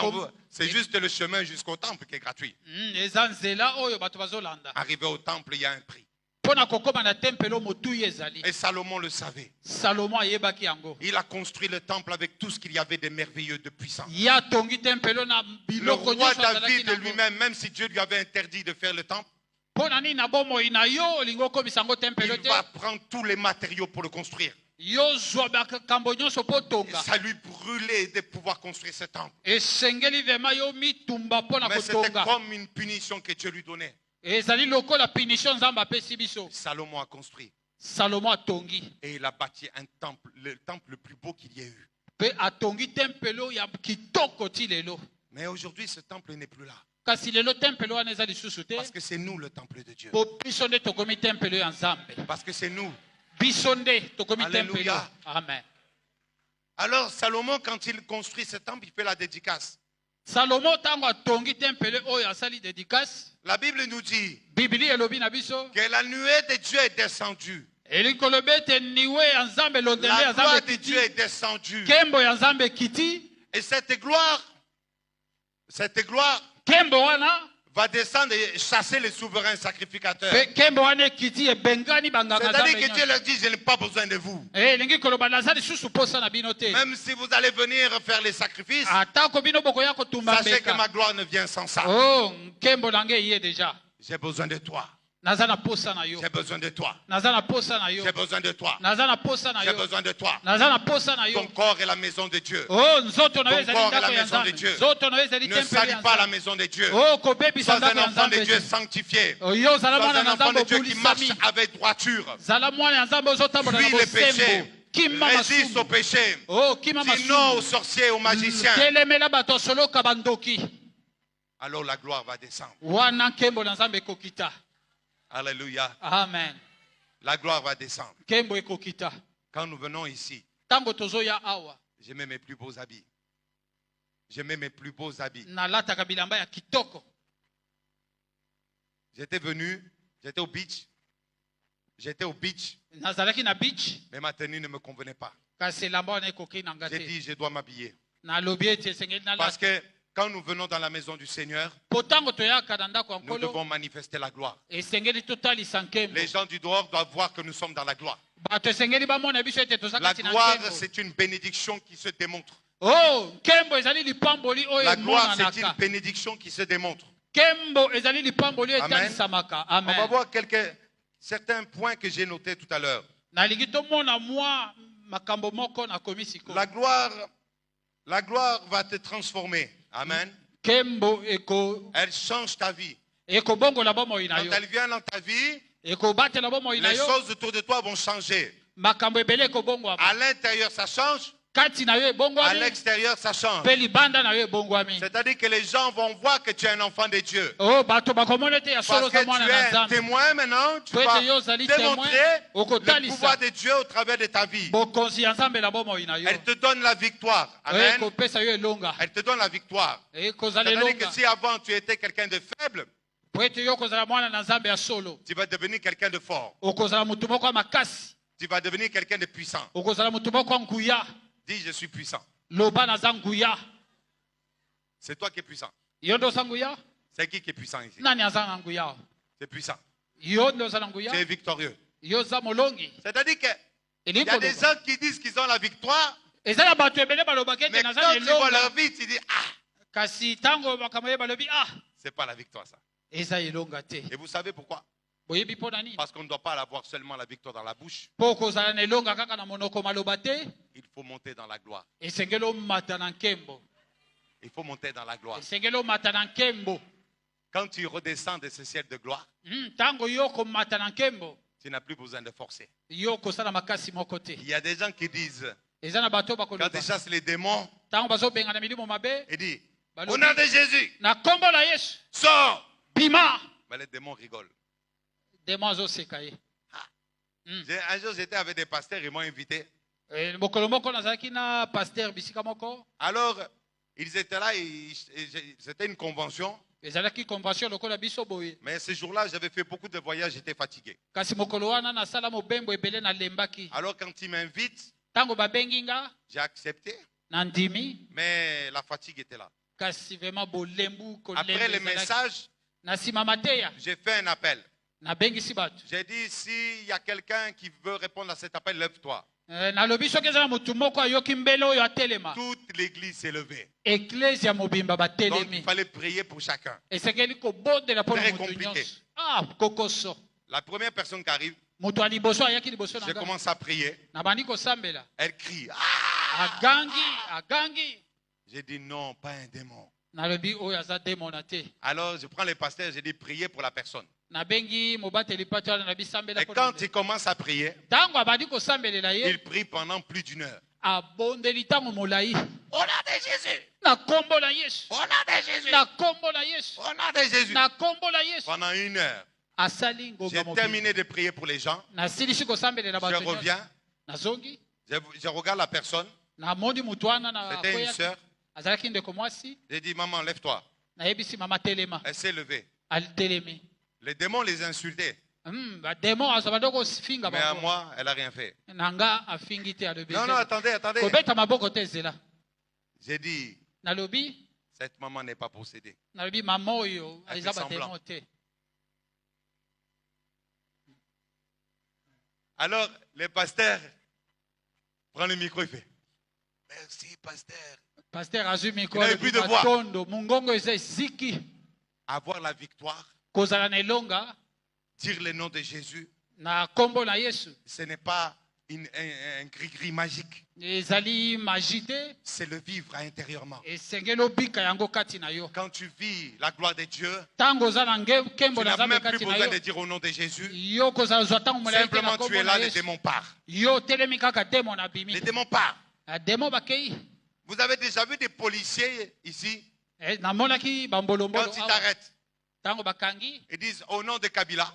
c'est juste le chemin jusqu'au temple qui est gratuit. eza nzela oyo bato bazolanda Arrivé au temple, il y a un prix. mpo na kokóma na tempelo motuya ezali Et Salomon le savait. salomo ayebaki yango Il a construit le temple avec tout ce qu'il y avait de merveilleux, de puissant. ye atongi tempelo na Le biloko roi nyonso azalaki David de nango lui-même, même si Dieu lui avait interdit de faire le temple, mpo na nini na bomoi na yo olingi okomisa yango tempelo il te va prendre tous les matériaux pour le construire. yo zwa makambo nyonso mpo Et tonga ça lui brûlait de pouvoir construire ce temple. esengeli vraimen yo mitumba mpo na Mais c'était kotonga comme une punition que Dieu lui donnait. ezali lokola punition nzambe apesi biso Salomon a construit. salomo atongi Et il a bâti un temple, le temple le plus beau qu'il y ait eu. mpe atongi tempelo ya kitoko ti lelo Mais aujourd'hui, ce temple n'est plus là. kasi lelo tempelo wana eza lisusu te Parce que c'est nous le temple de Dieu. mpo biso nde tokomi tempelo ya nzambe Parce que c'est nous. biso nde tokomi tempelo Alléluia. amen Alors Salomon, quand il construit ce temple, il fait la dédicace. salomo ntango atongi tempelo oyo asali dédicace La Bible nous dit bibili elobi na biso que la nuée de Dieu est descendue. elingi koloba ete niwe ya nzambe elondende La ya gloire nzambe de ekiti Dieu est descendue. nkembo ya nzambe ekiti Et cette gloire nkembo wana va descendre et chasser les souverains sacrificateurs. Pe nkembo wana ekiti ebengani banganga C'est-à-dire Nzambe que Dieu nyonso. leur dit, je n'ai pas besoin de vous. Elingi koloba naza lisusu posa na bino te. Même si vous allez venir faire les sacrifices, Atako bino bokoya kotumba sachez que mbeka. ma gloire ne vient sans ça. Oh, nkembo nange ye déjà. J'ai besoin de toi. Naza na posa na yo. J'ai besoin de toi. Naza na posa na yo. J'ai besoin de toi. Naza na posa na J'ai yo. besoin de toi. Naza na posa na yo. Ton corps est la maison de Dieu. Oh, nzoto na yo Ton ezali corps est la ndako ya maison de Nzambe. Dieu. Nzoto na yo ezali Ne tempele salis ya pas la Nzambe. maison de Dieu. Oh, kobebisa Sois ndako un ya enfant de Nzambe. Dieu te. sanctifié. Oh, yo zala Sois mwana un na enfant Nzambe de Dieu qui marche obulisami. avec droiture. Zala mwana ya Nzambe ozotambola na Fuis les bosembo. péchés. Kima Résiste au masumu. péché. Oh, kima Dis non aux masumu. sorciers, aux magiciens. Telemela bato soloka bandoki. Alors la gloire va descendre. Wana nkembo na Nzambe ekokita. Alléluia. Amen. La gloire va descendre. Nkembo ekokita. Quand nous venons ici, Tango tozoya awa. je mets mes plus beaux habits. Je mets mes plus beaux habits. Nalataka bilamba ya kitoko. J'étais venu, j'étais au beach. J'étais au beach, Nazalaki na beach. mais ma tenue ne me convenait pas. Kasi elamba wana ekoki na J'ai ngate. dit, je dois m'habiller. Nalobi ete esengeli Parce nalata. que quand nous venons dans la maison du Seigneur, Po tango toyaka na ndako ya nous nkolo. devons manifester la gloire. Esengeli totalisa nkembo. Les gens du dehors doivent voir que nous sommes dans la gloire. Bato esengeli bamona biso ete toza La kati na gloire, nkembo. c'est une bénédiction qui se démontre. Oh, nkembo ezali lipamboli oyo La gloire, c'est une emonanaka. bénédiction qui se démontre. Nkembo ezali lipamboli oyo Amen. etalisamaka. On va Amen. voir certains points que j'ai notés tout à l'heure. Nalingi tomona mwa makambo moko nakomi sikoyo. La gloire va te transformer. Amen. Nkembo Elle change ta vie. ekobongola bomoi na Quand yo. elle vient dans ta vie, Ekobatela bomoi na les yo. choses autour de toi vont changer. Makambo ebele ekobongwama. À l'intérieur, ça change. Kati na yo À ebongwami. l'extérieur, ça change. Pe libanda na yo ebongwami. C'est-à-dire que les gens vont voir que tu es un enfant de Dieu. Oh, bato bakomona ete ya Parce solo que za mwana tu na es Nzambe. témoin maintenant, tu Po vas ete yo ozali démontrer témoin. le Okotalisa. pouvoir de Dieu au travers de ta vie. Bokonzi ya Nzambe na bomoi na yo. Elle te donne la victoire. Amen. Ekopesa yo elonga. Elle te donne la victoire. Ekozala C'est-à-dire que elonga. si avant tu étais quelqu'un de faible, Po ete yo okozala mwana na Nzambe ya solo. tu vas devenir quelqu'un de fort. Okozala mutu moko ya makasi. Tu vas devenir quelqu'un de puissant. Okozala mutu moko ya nguya. Dis, je suis puissant. Loba naza nguya. C'est toi qui es puissant. Yo ndo oza nguya? C'est qui est puissant ici? Nani aza na nguya? C'est puissant. Yo ndo oza na nguya? Tu es victorieux. Yo oza molongi. C'est-à-dire qu'il Elingi y a des koloba. gens qui disent qu'ils ont la victoire, Eza ya bato ebele balobaki mais ete naza quand na tu vois elonga. leur vie, tu dis, ah, Kasi tango makambo ye balobi ah c'est pas la victoire ça. eza elonga te. Et vous savez pourquoi? Boyebi mpo na nini? Parce qu'on ne doit pas avoir seulement la victoire dans la bouche. Mpo kozala na elonga kaka na monoko maloba te. Il faut monter dans la gloire. Esengeli omata na nkembo. Il faut monter dans la gloire. Esengeli omata na nkembo. Quand tu redescends de ce ciel de gloire, Tango yo komata na nkembo. tu n'as plus besoin de forcer. Yo kosala makasi moko te. Il y a des gens qui disent, Eza na bato quand bakoloba. ils chassent les démons, Tango bazobenga na milimo mabe. ils disent, Balobi. au nom de Jésus, Na kombo na Yesu. sors. Bima. Mais les démons rigolent. Demo azoseka ye. Un jour, j'étais avec des pasteurs, ils m'ont invité. Mokolo moko nazalaki na pasteur bisika moko. Alors, ils étaient là, c'était une convention. Ezalaki convention lokola biso boye. Mais ce jour-là, j'avais fait beaucoup de voyages, j'étais fatigué. Kasi mokolo wana nasala mobembo ebele na lembaki. Alors, quand ils m'invitent, Tango babengi nga j'ai accepté, na ndimi. mais la fatigue était là. Kasi vraiment bolembu Après le message, na sima mateya j'ai fait un appel. na bengi si bato. J'ai dit, s'il y a quelqu'un qui veut répondre à cet appel, lève-toi. Nalobi soki eza na motu moko ayoki mbele oyo atelema. Toute l'église s'est levée. Eklezia mobimba Donc, il batelemi. fallait prier pour chacun. Esengeli kobondela mpo na Très motu compliqué. nyonso. Ah, kokoso. La première personne qui arrive, Moto ya liboso ayaki liboso na je nga. commence à prier. Na bandi kosambela. Elle crie. Ah! Agangi. J'ai dit, non, pas un démon. Nalobi oyo aza demona te. Alors, je prends les pasteurs, j'ai dit, priez pour la personne. Na bengi mobateli pato wana na bisambela Et mpo quand na il commence à prier, tango abandi kosambelela ye. il prie pendant plus d'une heure. Abondeli tango molai. Au nom de Jésus! Na kombo na Yesu. Au nom de Jésus! Na kombo na Yesu. Au nom de Jésus! Na kombo na Yesu. Pendant une heure, Asali ngonga j'ai mobimba. terminé de prier pour les gens. Nasilisi kosambelela Je bato nyonso. reviens, Nazongi. je regarde la personne. Namondi mutu wana na C'était une akweyaki. sœur. Azalaki ndeko mwasi. J'ai dit, maman, lève-toi. Nayebisi mama telema. Elle s'est levée. Alitelemi. Les démons les insultaient. Bademo azo badoko finga Mais à bango. moi, elle n'a rien fait. Nanga afingi te alobi. Non, non, attendez. Kobeta maboko te zela. J'ai dit, Nalobi Cette maman n'est pas possédée. nalobi mama oyo Elle eza fait semblant. bademo te. Alors, le pasteur prend le micro et fait merci, pasteur. Pasteur azwi mikro Il n'avait plus de voix. matondo mongongo eza eziki Avoir la victoire, kozala na elonga dire le nom de Jésus, na kombo na Yesu ce n'est pas un gris-gris magique. ezali magie te, C'est le vivre intérieurement. esengeli obika yango kati na yo. Quand tu vis la gloire de Dieu, Ntango oza na nkembo tu na n'as Nzambe même plus kati na besoin yo, de dire au nom de Jésus. yo kozala zwa ntango molai te na Simplement, tu kombo es na là, les Yesu. démons partent. Yo telemi kaka demo na Les bimi. démons partent. Demo bakei. Vous avez déjà vu des policiers ici, Namonaki bambolombolo quand ils awa. t'arrêtent, Ntango bakangi ils disent au nom de Kabila.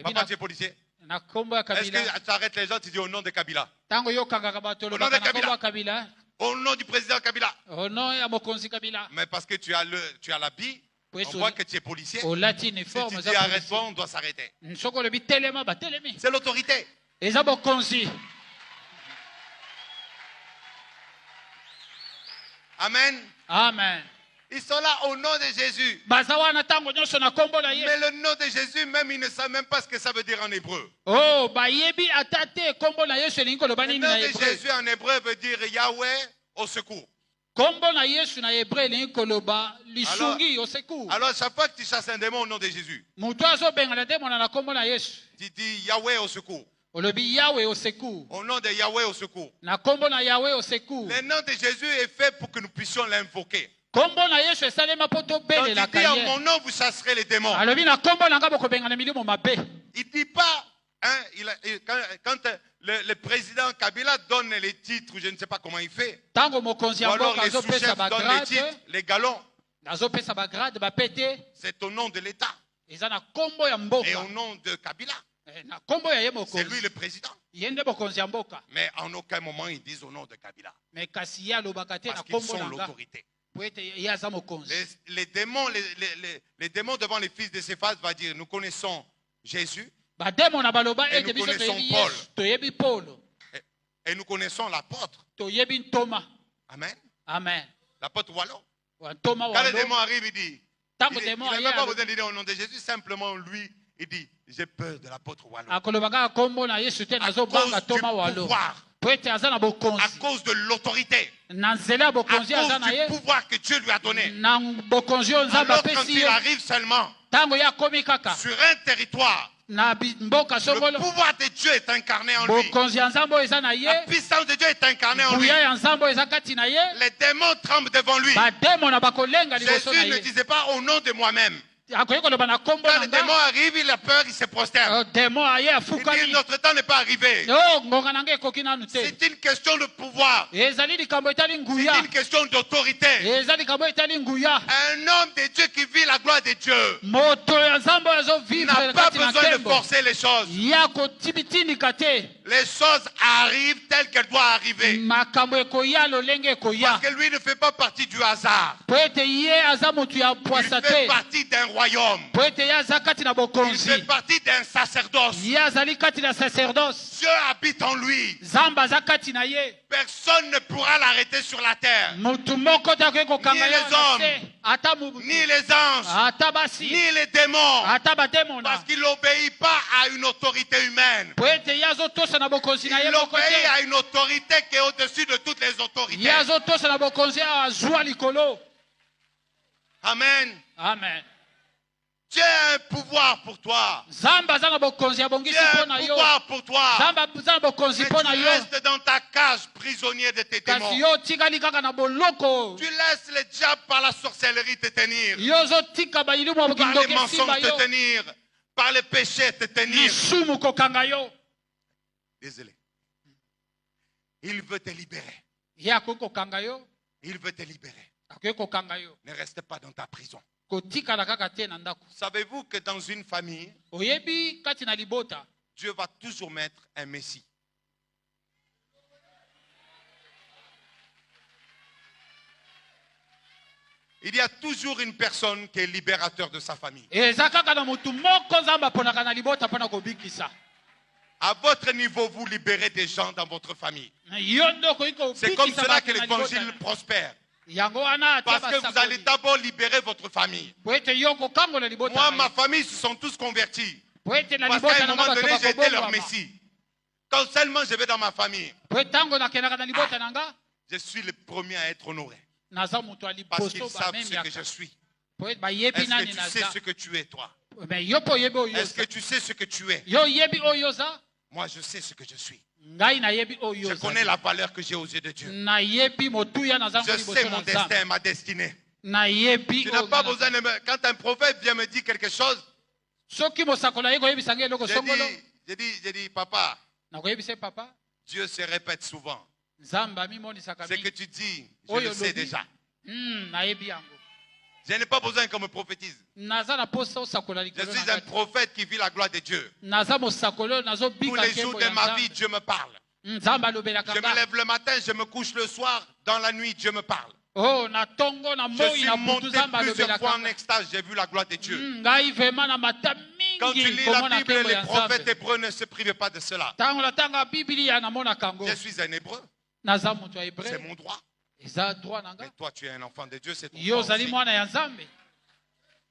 Papa, tu es policier. na kombo ya Est-ce Kabila. que tu arrêtes les gens, tu dis au nom de Kabila? Ntango yo kangaka bato Au nom lobaka de na kombo Kabila. ya Kabila. Au nom du président Kabila. Au nom ya mokonzi Kabila. Mais parce que tu as l'habit, Oui, on sur- voit que tu es policier. olati Si uniforme tu eza dis polisi. arrête-toi, on doit s'arrêter. Soko lobi telema batelemi. C'est l'autorité. Eza bokonzi. Amen. Amen. Ils sont là au nom de Jésus. Baza wana ntango nyonso na kombo na Mais Yesu. le nom de Jésus, même, ils ne savent même pas ce que ça veut dire en hébreu. Oh, bayebi ata te kombo na Yesu elingi koloba Le nini nom na de hébreu. Jésus en hébreu veut dire Yahweh au secours. Kombo na Yesu na hébreu elingi koloba lisungi oseku. Alors, chaque fois que tu chasses un démon au nom de Jésus, Mutu azobengana te mona na kombo na Yesu. tu dis Yahweh au secours. Olobi Yahweh oseku. Au nom de Yahweh au secours. Na kombo na Yahweh oseku. Le nom de Jésus est fait pour que nous puissions l'invoquer. Kombo na Yesu esalema po Quand tobelela il dit en kaye. mon nom, vous chasserez les démons. Alobi na kombo na nga bokobengana milimo mabe. Il ne dit pas, hein, quand le président Kabila donne les titres, je ne sais pas comment il fait, Tango mokonzi ou ya alors mboka les azopesa sous-chefs donnent les bagrade, titres, les galons, azopesa bagrade bapete, c'est au nom de l'État eza na kombo ya et mboka. au nom de Kabila. Na kombo ya ye C'est lui mokonzi. le président. Ye nde mokonzi ya mboka. Mais en aucun moment ils disent au nom de Kabila. Mais kasi ye alobaka te na Parce qu'ils kombo sont na nga. l'autorité. Po ete ye aza mokonzi. Les démons, les démons devant les fils de Céphas va dire, nous connaissons Jésus Bademo na baloba Et ete nous biso connaissons toyebi Paul. Yesu, toyebi Paulo, et nous connaissons l'apôtre. toyebi Ntoma. Amen. Amen. L'apôtre Wallon. Wa Ntoma Quand le walo. démon arrive, il dit, Tango il démon n'a aye même pas alo- besoin de dire au nom de Jésus, simplement lui, il dit, j'ai peur de l'apôtre Wallon. akoloba kaka kombo na Yesu te À nazobanga cause du Toma walo. pouvoir, Po ete aza na à bokonzi. cause de l'autorité, Na nzela ya à bokonzi aza cause na ye. du pouvoir que Dieu lui a donné. Na bokonzi oyo Nzambe Alors quand apesi il ye. arrive seulement Ntango ye akomi kaka sur un territoire, na mboka le songolo. pouvoir de Dieu est incarné en lui. Bokonzi ya Nzambe oyo eza na ye. La puissance de Dieu est incarnée en lui. Nguya ya Nzambe oyo eza kati na ye. Les démons tremblent devant lui. Bademo na bakolenga liboso na Jésus ne ye. disait pas au nom de moi-même. Akoki koloba na kombo Quand na le démon nga. arrive, il a peur, il se prosterne. Demo aye Il dit, afukami. notre temps n'est pas arrivé. Oh, ngonga na nga ekoki nanu te. C'est une question de pouvoir. Ezali likambo etali C'est nguya. une question d'autorité. Ezali likambo etali nguya. Un homme de Dieu qui vit la gloire de Dieu Moto ya Nzambe oyo n'a azovivre pas kati na besoin de nkembo. forcer les choses. Ya kotibitindika te. Les choses arrivent telles qu'elles doivent arriver. Makambo ekoya lolenge ekoya. Parce que lui ne fait pas partie du hasard. Po ete ye aza motu ya Il pwasa fait te. partie d'un royaume. Po ete ye aza kati na Il bokonzi. fait partie d'un sacerdoce. Ye azali kati na sacerdoce. Dieu habite en lui. Nzambe aza kati na ye. Personne ne pourra l'arrêter sur la terre. Motu moko te akoki kokanga Ni ye les na hommes, se. Ata mobutu. Ni les anges, Ata basi. ni les démons. Ata bademona. Parce qu'il n'obéit pas à une autorité humaine. Po ete ye azotosa na bokonzi na ye Il moko obéit te. à une autorité qui est au-dessus de toutes les Ye autorités. azotosa na bokonzi ayo azwa likolo. Amen. Amen. Dieu a un pouvoir pour toi. Nzambe aza na bokonzi ya bongisi Dieu a mpo un na yo. pouvoir pour toi. Nzambe aza na bokonzi Mais mpo na tu yo. restes dans ta cage prisonnier de tes Kasi démons. yo tikali kaka na boloko. Tu laisses le diable par la sorcellerie te tenir. Yo ozotika bayilimu ya Par les bokindoki mensonges esimba te yo. tenir. Par les péchés te tenir. Lisumu kokanga yo. Désolé. Il veut te libérer. Ye akoki kokanga yo. Il veut te libérer. Akoki kokanga yo. Ne reste pas dans ta prison. Kotikala kaka te na ndako. Savez-vous que dans une famille, Oyebi kati na libota. Dieu va toujours mettre un Messie. Il y a toujours une personne qui est libérateur de sa famille. Eza kaka na mutu moko Nzambe aponaka na libota mpona kobikisa. À votre niveau, vous libérez des gens dans votre famille. Yo nde okoki C'est comme kobikisa cela que bato na libota. l'évangile prospère. yango wana atia Parce que vous allez basakoli d'abord libérer votre famille. po ete yo kokangola libota Moi, na ma ye. famille se sont tous convertis. Po ete na Parce qu'à libota un na moment nga donné, bato j'ai été leur bakobongwama. messie. Quand seulement je vais dans ma famille, Po ete ntango nakendaka na libota na nga je suis le premier à être honoré. naza moto ya Parce qu'ils liboso savent ce que je bamemiaka suis. po ete bayebi Est-ce que nani tu sais naza ce que tu es, toi? mais yo mpo oyebi oyo Est-ce que oza. tu sais ce que tu es? Yo oyebi oyo oza Moi, je sais ce que je suis. ngai nayebi oyo Je connais la valeur que j'ai aux yeux de Dieu. nayebi motuya nazango Je liboso sais na mon nzambe destin, ma destinée. nayebi Tu n'as oyo pas ngai besoin de me... Quand un prophète vient me dire quelque chose, soki mosakoli aye koyebisa ngai eloko songolo je dis, papa, nakoyebisa papa Dieu se répète souvent. nzambe amimonisaka Ce que mingi tu dis, je oyo le sais lobi déjà. nayebi yango Je n'ai pas besoin qu'on me prophétise. naza na posa osakola Je likolo suis na un ngai. prophète qui vit la gloire de Dieu. naza mosakoli oyo Tous nazobika les jours nkembo de ya ma vie, nzambe Dieu me parle. nzambe alobelaka Je me nga lève le matin, je me couche le soir. Dans la nuit, Dieu me parle. oh na ntongo na Je moi suis na monté butu nzambe plusieurs alobelaka fois en nga extase. J'ai vu la gloire de Dieu. ngai vraimen na mata Quand tu mingi lis la komona Bible, nkembo les ya prophètes nzambe hébreux ne se privent pas de cela. ntango natanga biblia namonaka yango Je suis un hébreu. naza moto ya C'est hébreu mon droit. eza droit na Mais nga toi, tu es un enfant de Dieu. C'est ton yo droit ozali aussi. mwana ya nzambe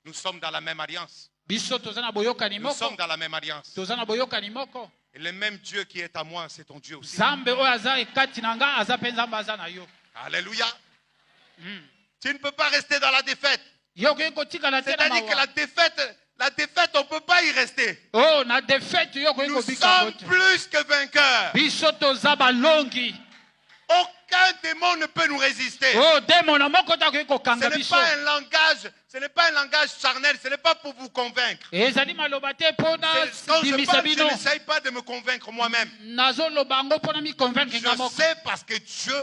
Nous sommes dans la même alliance. biso toza na boyokani Nous moko sommes dans la même alliance. toza na boyokani moko Et le même Dieu qui est à moi, c'est ton Dieu aussi. nzambe oyo aza ekati na nga aza mpe nzambe aza na yo Alléluia. Tu ne peux pas rester dans la défaite. yo okoki kotikala te na C'est-à-dire que mawa la défaite, on ne peut pas y rester. oh na defete yo okoki Nous kobika yango sommes te plus que vainqueurs. biso toza balongi Aucun démon ne peut nous résister. oh demona moko te akoki Ce kokanga n'est biso pas un langage, ce n'est pas un langage charnel, ce n'est pas pour vous convaincre. ezali maloba te mpo Quand je nabimisa parle, je bino n'essaye pas de me convaincre moi-même. nazoloba yango mpo na miconvaincre nga Je moko sais parce que Dieu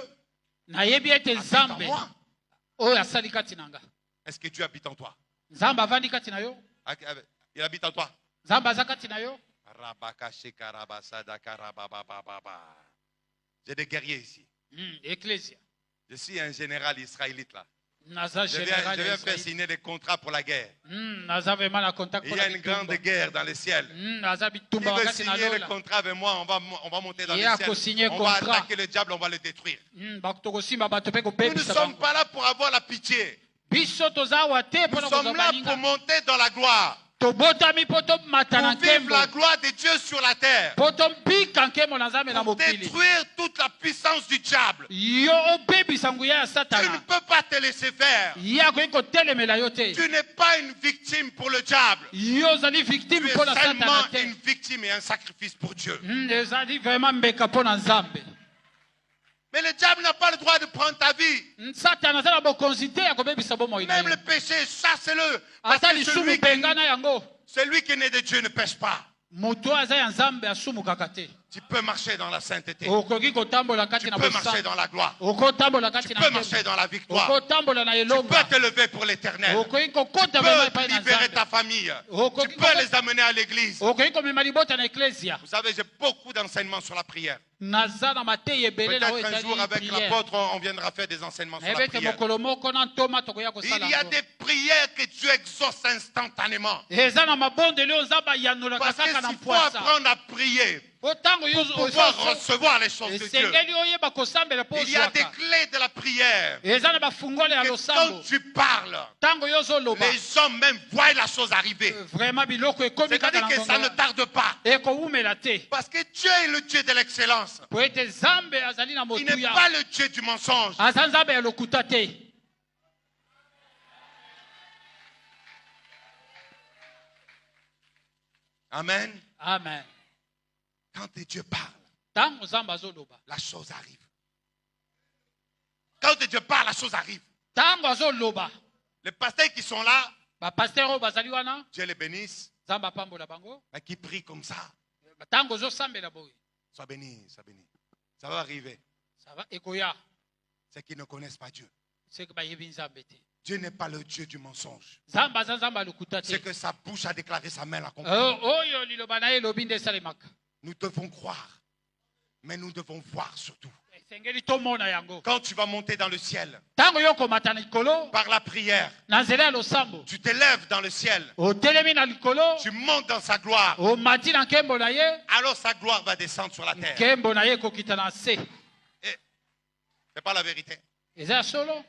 nayebi ete habite en nzambe moi. oyo asali kati na nga Est-ce que Dieu habite en toi? nzambe avandi kati na yo Il habite en toi. nzambe aza kati na yo J'ai des guerriers ici. ecclesia Je suis un général israélite là. naza Je viens général ya faire Israeli. signer des contrats pour la guerre. naza vraiment na contact Il y a une grande guerre dans le ciel. naza Qui bitumba veut wakati na signer le lola contrat avec moi? On va monter dans Il y le a ciel. qu'à signer On va contrat. attaquer le diable, on va le détruire. tokosimba bato mpe Nous ne kobebisa sommes bango pas là pour avoir la pitié. biso toza awa te Nous mpona sommes kozwa là pour baninga monter dans la gloire. tobotami mpo tomata na Pour vivre nkembo la gloire de Dieu sur la terre. mpo tombika nkembo na nzambe na Pour mokili détruire toute la puissance du diable. yo obebisa nguya ya Tu ne satana peux pas te laisser faire. ye akoki kotelemela yo te Tu n'es pas une victime pour le diable. yo ozali victime Tu es mpo na seulement satana te une victime et un sacrifice pour Dieu. ezali vraiment mbeka mpo na nzambe Mais le diable n'a pas le droit de prendre ta vie. satana aza na bokonzi te ya kobebisa bomoi na Même yo le péché, chasse-le. Parce ata que lisumu penga na yango celui qui est né de Dieu ne pêche pas. moto aza ya nzambe asumukaka te Tu peux marcher dans la sainteté. okoki kotambola Tu kati na peux marcher bosango dans la gloire. okotambola kati Tu na peux nkembo marcher dans la victoire. okotambola na Tu elonga peux te lever pour l'éternel. okoki Tu kokota vraimen epai peux na libérer nzambe ta famille. Okoki Tu peux les amener à l'église. okoki komema libota na eklesia Vous savez, j'ai beaucoup d'enseignements sur la prière. naza na mateyi ebele na oyo Peut-être un jour etali avec priere l'apôtre, on viendra faire des enseignements sur la nayebi ete prière. mokolo moko na ntoma tokoya Il kosala y a yango des prières que Dieu exauce instantanément. eza na mabondeli oyo nzambe ayanolaka Parce que kaka na s'il faut mpwasa apprendre à prier, po ntango pour pouvoir recevoir les choses de Dieu, esengeli oyeba kosambela mpo il y a des ozwaka clés de la prière. eza na bafungole ya Que losambo quand tu parles, ntango yo ozoloba les hommes même voient la chose arriver. vraiment biloko ekomi kaka C'est-à-dire na que ça ne ngonga tarde pas. ekowumela te Parce que Dieu est le Dieu de l'excellence. po ete nzambe azali na Il n'est motuya pas le Dieu du mensonge. aza nzambe ya lokuta te Amen. amen Quand Dieu parle, ntango nzambe azoloba la chose arrive. Quand Dieu parle, la chose arrive. ntango azoloba Les pasteurs qui sont là, bapaster oyo bazali wana Dieu les bénisse, nzambe apambola bango mais qui prient comme ça. ntango ozosambela boye Sois béni, sois béni. Ça va arriver. sava ekoya C'est qu'ils ne connaissent pas Dieu. seke bayebi nzambe te Dieu n'est pas le Dieu du mensonge. nzambe aza nzambe ya lokuta te C'est que sa bouche a déclaré, sa main l'accomplit. oyo liloba na ye elobi nde esalemaka Nous devons croire, mais nous devons voir surtout. esengeli tomona yango Quand tu vas monter dans le ciel, ntango yo komata na likolo par la prière, na nzela ya losambo tu t'élèves dans le ciel, otelemi na likolo tu montes dans sa gloire, omati na nkembo na ye alors sa gloire va descendre sur la terre. nkembo na ye ekokita na se C'est pas la vérité. eza ya solo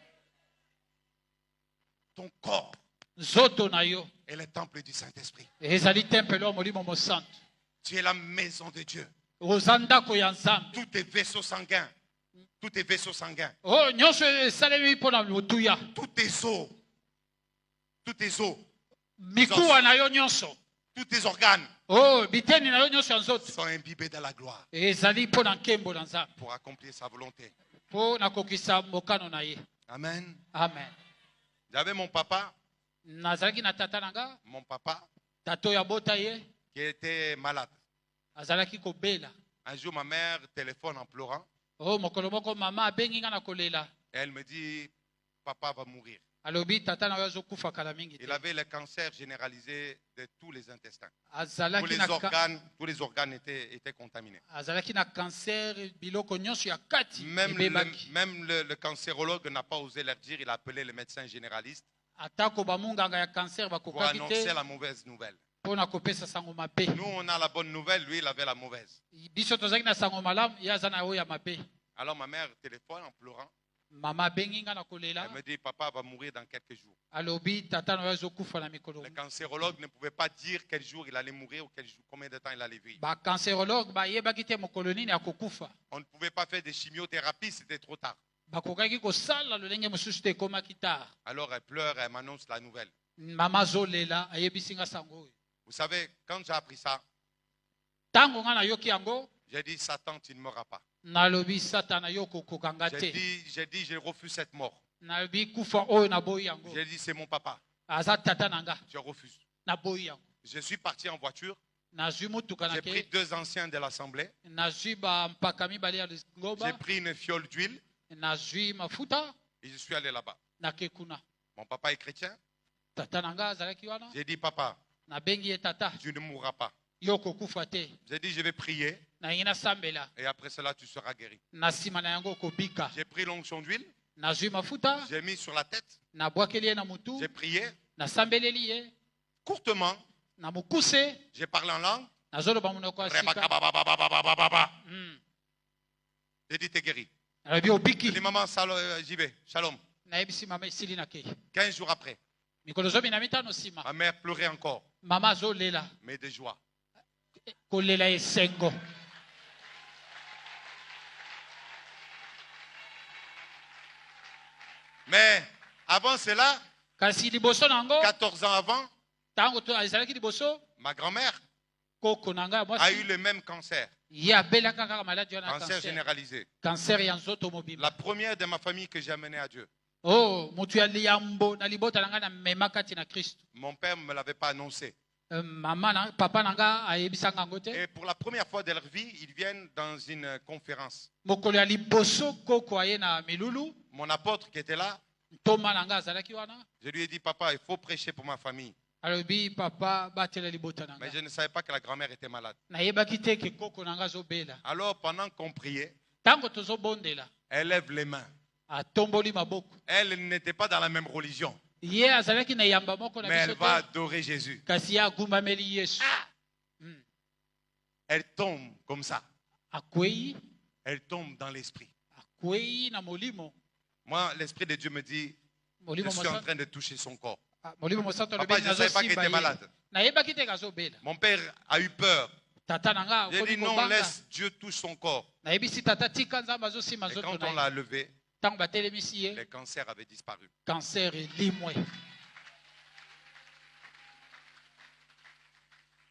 ton corps nzoto na yo est le temple du Saint-Esprit. ezali tempelo ya molimo mosantu. Tu es la maison de Dieu. oza ndako ya nzambe. Tous tes vaisseaux sanguins, tous tes vaisseaux sanguins, oyo nyonso esalemi mpo na motuya. tous tes os, mikuwa na yo nyonso, tous tes organes biteni na yo nyonso ya nzoto sont imbibés de la gloire ezali mpo na nkembo na nzambe, pour accomplir sa volonté. mpo na kokisa mokano na ye. Amen. Amen. J'avais mon papa, nazalaki na tata na nga, tata oyo abota ye qui était malade. azalaki kobela. Un jour, ma mère téléphone en pleurant. Mokolo moko mama abengi nga na kolela. Et elle me dit, papa va mourir. alobi tata na yo azokufa kala mingi te. Il avait le cancer généralisé de tous les intestins. Azalaki Tous les organes étaient contaminés. azalaki na cancer biloko nyonso ya kati. Même le cancérologue n'a pas osé leur dire. Il a appelé le médecin généraliste atako bamunganga ya cancer pour bakokaki annoncer te la mauvaise nouvelle. mpona kopesa sango mabe. Nous, on a la bonne nouvelle. Lui, il avait la mauvaise. biso tozalaki na sango malamu ye aza na oyo ya mabe. Alors ma mère téléphone en pleurant. mama abengi nga na kolela. Elle me dit, papa va mourir dans quelques jours. alobi tata na yo azokufa na mikolo. Le cancérologue ne pouvait pas dire quel jour il allait mourir ou combien de temps il allait vivre. bacancerologue bayebaki te mokolo nini akokufa. On ne pouvait pas faire des chimiothérapies, c'était trop tard. bakokaki kosala lolenge mosusu te ekomaki tard. Alors elle pleure, elle m'annonce la nouvelle. mama azolela ayebisi nga sango oyo. Vous savez, quand j'ai appris ça, ntango nga nayoki yango, j'ai dit, Satan, tu ne mourras pas. nalobi satana yo kokokanga te. J'ai dit, je refuse cette mort. nalobi kufa oyo naboyi yango. J'ai dit, c'est mon papa. aza tata na nga. Je refuse. naboyi yango. Je suis parti en voiture. nazwi mutuka na J'ai pris ke. 2 anciens de l'Assemblée. nazwi bampaka mibale ya J'ai ngoba. pris une fiole d'huile nazwi mafuta et je suis allé là-bas. nake kuna. Mon papa est chrétien. tata na nga azalaki wana. J'ai dit, papa, nabengi ye tata. tu ne mourras pas. yo kokufa te. J'ai dit, je vais prier nalingi nasambela. et après cela, tu seras guéri. na nsima na yango okobika. J'ai pris l'onction d'huile, nazwi mafuta. j'ai mis sur la tête, nabwakeli ye na mutu. j'ai prié. nasambeleli ye. Courtement, na mokuse. j'ai parlé en langue. nazoloba monoko ya sika. Rebakabababababababa. J'ai dit, t'es guéri. nalobi J'ai obiki. dit, maman, j'y vais. Shalom. nayebisi mama esili na ke. 15 jours après, mikolo zomi na mitano nsima. ma mère pleurait encore, mama azolela. mais de joie. kolela esengo. Mais avant cela, kasi liboso na yango 14 ans avant, ntango ezalaki liboso ma grand-mère koko na ngai ya a mwasi eu le même cancer, ye abelaka kaka maladi wana ya cancer cancer. généralisé. cancer ya nzoto mobimba. La première de ma famille que j'ai amenée à Dieu. motu ya liyambo na libota na ngai na mema kati na kristo. Mon père ne me l'avait pas annoncé. papa na ngai ayebisanga yango te. Et pour la première fois de leur vie, ils viennent dans une conférence. mokolo ya liboso koko aye na milulu. Mon apôtre qui était là, ntoma na ngai azalaki wana. je lui ai dit, papa, il faut prêcher pour ma famille. alobi papa batela libota na Mais ngai. je ne savais pas que la grand-mère était malade. nayebaki te ke koko na ngai azobela. Alors, pendant qu'on priait, ntango tozobondela elle lève les mains. atomboli maboko. Elle n'était pas dans la même religion, ye azalaki na yamba moko na mais elle biso va te. adorer Jésus. kasi ye agumbameli yesu. Elle tombe comme ça. akwei Elle tombe dans l'esprit. akwei na molimo. Moi, l'esprit de Dieu me dit, je molimo suis en train de toucher son corps. molimo mosantu Papa, je ne savais pas qu'il était malade. nayebaki te kazobela. Mon père a eu peur. tata na nga J'ai dit, akoli non, kobanga. laisse Dieu touche son corps. nayebisi tata tika nzambe azosimba Et nzoto quand na on ye. l'a levé, ntango batelemisi ye le cancer avait disparu. cancer elimwe.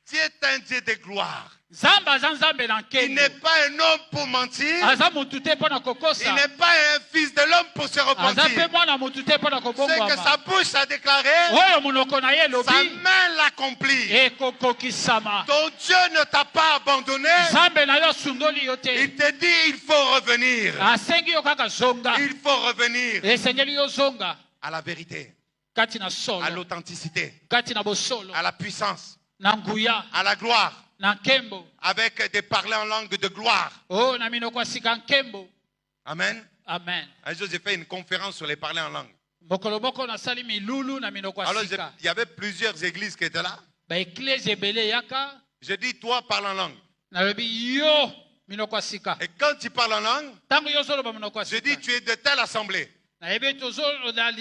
Dieu est un Dieu de gloire. nzambe aza nzambe na Il n'est nkendo. pas un homme pour mentir. aza motu te mpo na Il kokosa. n'est pas un fils de l'homme pour se aza mpe repentir. mwana motu te mpo na Ce que kobongwama. sa bouche a déclaré, oyo monoko na ye sa elobi main l'accomplit. ekokokisama. Ton Dieu ne t'a pas abandonné. nzambe na yo asundoli yo te. Il te dit, il faut revenir. asengi yo kaka zonga. Il faut revenir esengeli yo zonga à la vérité, kati na à solo, l'authenticité, kati na bosolo, à la puissance, na nguya, à la gloire, na nkembo. avec des parlers en langue de gloire. Oh, na minoko ya sika nkembo. Amen. Amen. Un jour, j'ai fait une conférence sur les parlers en langue. mokolo moko nasali milulu na minoko ya Alors, sika. il y avait plusieurs églises qui étaient là. baeklise ebele yaka. J'ai dit, toi, parle en langue. nalobi yo minoko ya sika. Et quand tu parles en langue, ntango yo ozoloba minoko ya je dis, sika. tu es de telle assemblée. nayebi tozola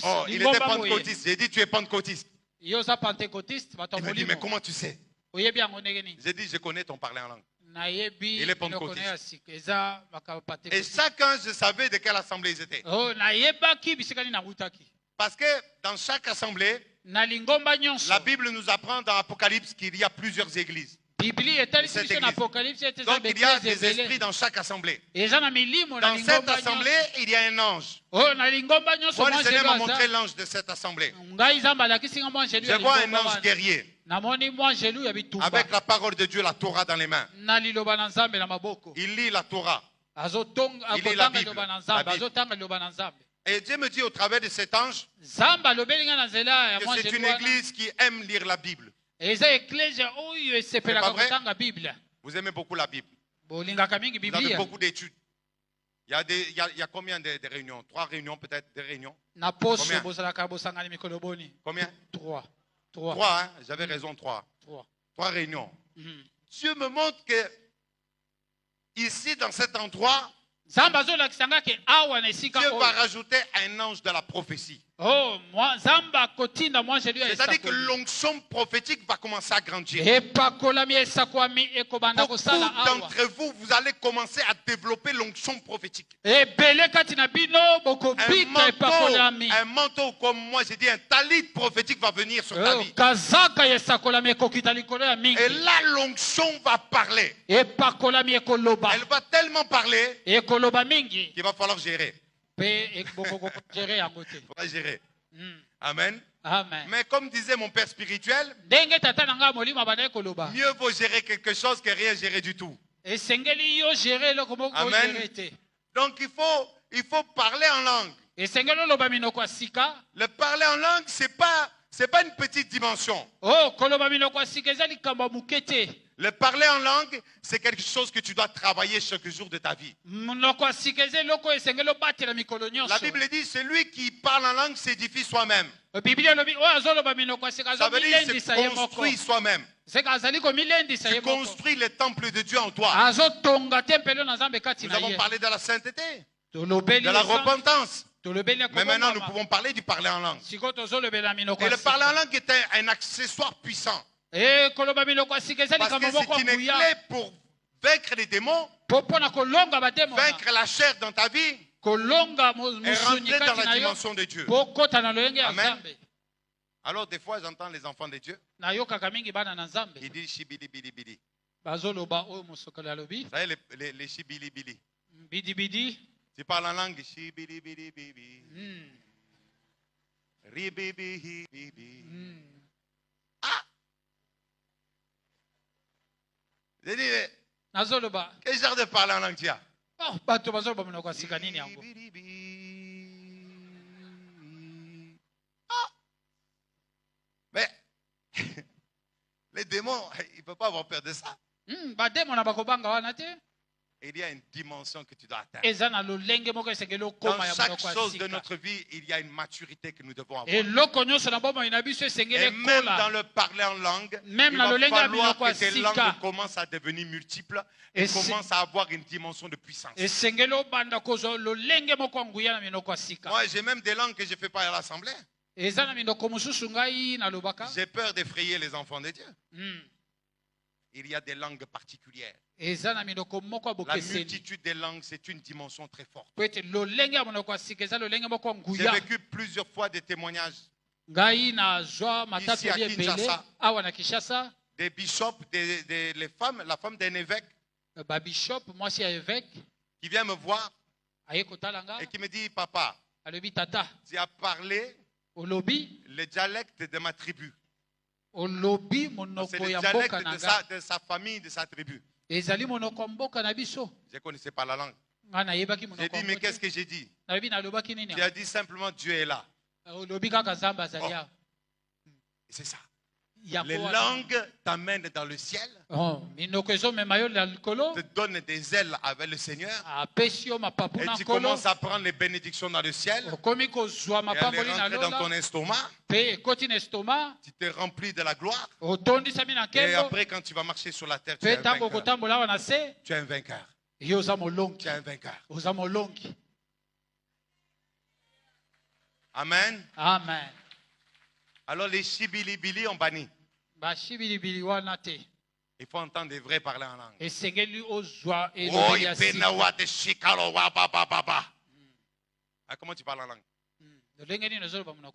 Oh, il était pentecôtiste. J'ai dit, tu es pentecôtiste. yo za pentecôtiste bato Il m'a dit, mais molimo comment tu sais? oyebi yango ndenge nini J'ai dit, je connais ton parler en langue. nayebi Il est biloko pentecôtiste. na yo ya sika eza Et pentecôtiste chacun, je savais de quelle assemblée ils étaient. oh nayebaki bisika nini nawutaki Parce que dans chaque assemblée, na lingomba nyonso la Bible nous apprend dans Apocalypse qu'il y a plusieurs églises. biblia etalisi Cette biso na église. apocalypse ete eza Donc il y a beklese des esprits ebele dans chaque assemblée. eza na milimo na Dans cette lingomba assemblée, nyonso il y a un ange. oh na lingomba nyonso Moi, le mwa Seigneur m'a jelu montré aza l'ange de cette assemblée. ngai nzambe alakisi nga mwa jelu Je ya vois un lingomba ange wana guerrier namoni mwa jelu ya bitumba avec la parole de Dieu, la Torah dans les mains. na liloba na nzambe na maboko Il lit la Torah. azotanga Il lit la akotanga Bible. liloba na La nzambe Bible. azotanga liloba na nzambe Et Dieu me dit au travers de cet ange nzambe alobeli nga na nzela ya que mwa c'est jelu une wana église qui aime lire la Bible. eza eklesia oyo esepelaka C'est pas vrai? kotanga biblia Vous aimez beaucoup la Bible. bolingaka mingi Vous avez biblia beaucoup d'études. Il y a combien de réunions? 3 réunions peut-être, 2 réunions? na poso Combien? bozalaka bosangani mikolo boni Combien? 3 3, hein? J'avais raison, 3. 3 réunions. Dieu me montre que ici, dans cet endroit, nzambe azolakisa nga ke awa na esika Dieu va oyo rajouter un ange de la prophétie. oh nzambe akotinda mwa jelu ya C'est-à-dire que esakoli l'onction prophétique va commencer à grandir. epakolami esakwami ekobanda Beaucoup kosala awa d'entre vous, vous allez commencer à développer l'onction prophétique. ebele kati na bino bokobika epakolami Un manteau comme moi, j'ai dit, un talit prophétique va venir sur ta vie. kazaka ya esakolami ekokita likolo ya mingi Et là, l'onction va parler. epakolami ekoloba Elle va tellement parler ekoloba mingi qu'il va falloir gérer. mpe bokokogere yango te Il faudra gérer. Amen. amen Mais comme disait mon père spirituel, ndenge tata na ngai molimo abandaki koloba mieux vaut gérer quelque chose que rien gérer du tout. esengeli yo gere eloko moko Amen. ogere te Donc il faut parler en langue. esengeli oloba minoko ya sika Le parler en langue, c'est pas une petite dimension. oh koloba minoko ya sika eza likambo ya moke te Le parler en langue, c'est quelque chose que tu dois travailler chaque jour de ta vie. monoko ya sika eza eloko oyo esengeli obatela mikolo La nyonso Bible dit, celui qui parle en langue s'édifie soi-même. biblia elobi oyo azoloba minoko ya sika Ça veut dire qu'il azomilendisa se ye moko construit soi-même. seka azali komilendisa Tu ye moko construis le temple de Dieu en toi. azotonga tempelo na nzambe kati Nous na avons ye parlé de la sainteté, tolobeli de la esango, repentance. tolobeli Mais maintenant, nous ekobongama. pouvons parler du parler en langue. sikoyo tozolobela minoko Et ya le parler en sika langue est un accessoire puissant. koloba minoko ya sika eza Parce que likambo moko c'est une nguya clé pour vaincre les démons, mpona kolonga bademona vaincre la chair dans ta vie kolonga et mosuni rentrer dans kati la na yo dimension de Dieu. mpo kota na loyenge ya Amen. nzambe Alors des fois, j'entends les enfants de Dieu, nayokaka mingi bana na nzambe ils disent shibili-bili-bili. bazoloba oyo mosokoli alobi Vous savez, les shibili-bili. bidibidi Tu parles en langue, shibili-bili-bili. Mm, Ribibi-hibibi. mm. J'ai dit, mais nazoloba quel genre de parler en langue tu as? oh, bato bazoloba minoko ya sika nini yango Ah. Mais les démons, ils ne peuvent pas avoir peur de ça. bademona bakobanga wana te Il y a une dimension que tu dois atteindre. eza na lolenge moko esengeli Dans okoma ya chaque monoko ya chose de sika notre vie, il y a une maturité que nous devons avoir. eloko nyonso na bomoi na biso esengeli Et même dans ekola le parler en langue, Même il dans va le langue falloir ya que tes sika. langues commencent à devenir multiples et Et c'est- commencent à avoir une dimension de puissance. esengeli obanda kozwa lolenge moko ya nguya na minoko ya sika Moi, j'ai même des langues que je ne fais pas à l'assemblée. eza na minoko mosusu ngai nalobaka J'ai peur d'effrayer les enfants de Dieu. Mm. Il y a des langues particulières. eza na minoko moko ya La bokeseni multitude des langues, c'est une dimension très forte. po ete lolenge ya monoko ya sika eza lolenge moko ya J'ai nguya vécu plusieurs fois des témoignages ngai nazwa Ici à matatoli ebele Kinshasa. awa na kinshasa des bishops, les femmes, la femme d'un évêque babishop mwasi ya évêque qui vient me voir aye kotala nga et qui me dit, papa, alobi tata tu as parlé olobi le dialecte de ma tribu. olobi C'est monoko le ya dialecte mboka na de nga de sa famille, de sa tribu. ezali monoko ya mboka na biso Je ne connaissais pas la langue. nga nayebaki J'ai monoko dit, yango mais te. qu'est-ce que j'ai dit? nalobi nalobaki nini Tu as dit simplement Dieu est là. olobi kaka nzambe azali Oh. awa Et c'est ça. Yango Les wana. langues t'amènent dans le ciel, Oh, minoko ezomema yo na likolo te donnent des ailes avec le Seigneur. apesi yo mapapu Et na tu nkolo commences à prendre les bénédictions dans le ciel. okomi kozwa Et à les mapamboli na rentrer dans ton lola estomac. mpe ekoti na estoma Tu te remplis de la gloire. otondisami na Et nkembo après, quand tu vas marcher sur la terre, tu es mpe un ntango vainqueur. okotambola awa na se Tu es un vainqueur. yo oza Tu molongi es un vainqueur. oza molongi Amen. Amen. Alors les chibilibili ont banni. Bashibilibili wana te. Il faut entendre des vrais parler en langue. Esengeli ozwa Oh, elobeli ya ibena sika. wa de shikalo wa ba ba ba ba. Ah, comment tu parles en langue? Lolenge nini ozoloba munoko